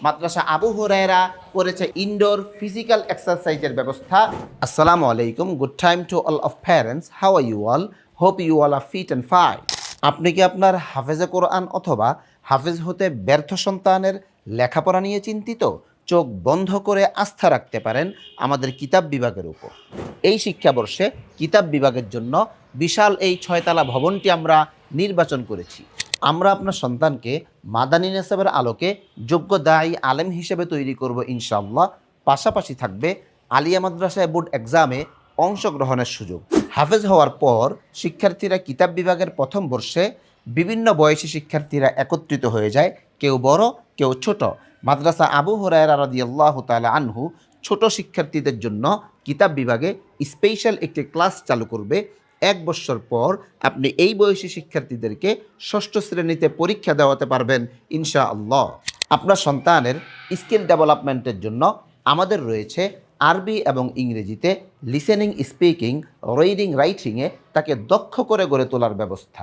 মাদ্রাসা আবু হুরায়রা করেছে indoor physical এক্সারসাইজের ব্যবস্থা। আসসালামু আলাইকুম, good time to all of parents, how are you all, hope you all are fit and fine. আপনি কি আপনার হাফেজে কোরআন অথবা হাফেজ হতে ব্যর্থ সন্তানের লেখাপড়া নিয়ে চিন্তিত? চোখ বন্ধ করে আস্থা রাখতে পারেন আমাদের কিতাব বিভাগের উপর। এই শিক্ষাবর্ষে কিতাব বিভাগের জন্য বিশাল এই 6 তলা ভবনটি আমরা নির্বাচন করেছি। আমরা আপনার সন্তানকে মাদানী নেসাবের আলোকে যোগ্য দায়ী আলেম হিসেবে তৈরি করব ইনশাআল্লাহ। পাশাপাশি থাকবে আলিয়া মাদ্রাসায় বোর্ড এক্সামে অংশগ্রহণের সুযোগ। হাফেজ হওয়ার পর শিক্ষার্থীরা কিতাব বিভাগের প্রথম বর্ষে বিভিন্ন বয়সী শিক্ষার্থীরা একত্রিত হয়ে যায়, কেউ বড় কেউ ছোট। মাদ্রাসা আবু হুরায়রা রাদিয়াল্লাহু তাআলা আনহু ছোট শিক্ষার্থীদের জন্য কিতাব বিভাগে স্পেশাল একটি ক্লাস চালু করবে। 1 বছর পর আপনি এই বয়সী শিক্ষার্থীদেরকে ষষ্ঠ শ্রেণীতে পরীক্ষা দেওয়াতে পারবেন ইনশাআল্লাহ। আপনার সন্তানের স্কিল ডেভেলপমেন্টের জন্য আমাদের রয়েছে আরবি এবং ইংরেজিতে লিসেনিং, স্পিকিং, রিডিং, রাইটিংয়ে তাকে দক্ষ করে গড়ে তোলার ব্যবস্থা।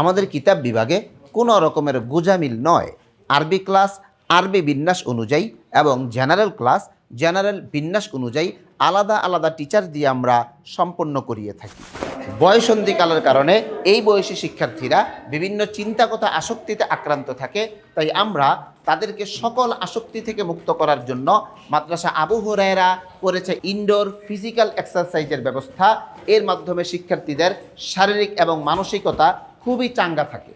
আমাদের কিতাব বিভাগে কোনো রকমের গোঁজামিল নয়। আরবি ক্লাস আরবি বিন্যাস অনুযায়ী এবং জেনারেল ক্লাস জেনারেল বিন্যাস অনুযায়ী আলাদা আলাদা টিচার দিয়ে আমরা সম্পন্ন করিয়ে থাকি। বয়সন্ধিকালের কারণে এই বয়সী শিক্ষার্থীরা বিভিন্ন চিন্তাগত আসক্তিতে আক্রান্ত থাকে, তাই আমরা তাদেরকে সকল আসক্তি থেকে মুক্ত করার জন্য মাদ্রাসা আবু হুরায়রা করেছে ইনডোর ফিজিক্যাল এক্সারসাইজের ব্যবস্থা। এর মাধ্যমে শিক্ষার্থীদের শারীরিক এবং মানসিকতা খুবই চাঙ্গা থাকে।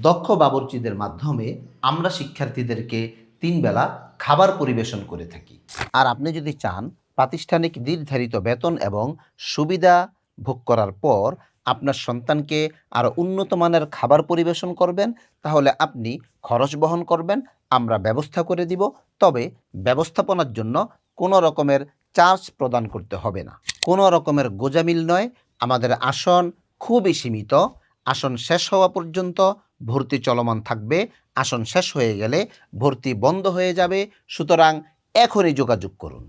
দক্ষ বাবুর্চিদের মাধ্যমে আমরা শিক্ষার্থীদেরকে 3 বেলা খাবার পরিবেশন করে থাকি। আর আপনি যদি চান প্রাতিষ্ঠানিক নির্ধারিত বেতন এবং সুবিধা ভোগ করার পর আপনার সন্তানকে আরও উন্নত মানের খাবার পরিবেশন করবেন, তাহলে আপনি খরচ বহন করবেন, আমরা ব্যবস্থা করে দিব। তবে ব্যবস্থাপনার জন্য কোনো রকমের চার্জ প্রদান করতে হবে না। কোনো রকমের গোঁজামিল নয়। আমাদের আসন খুবই সীমিত। আসন শেষ হওয়া পর্যন্ত ভর্তি চলমান থাকবে। আসন শেষ হয়ে গেলে ভর্তি বন্ধ হয়ে যাবে। সুতরাং এখনই যোগাযোগ করুন।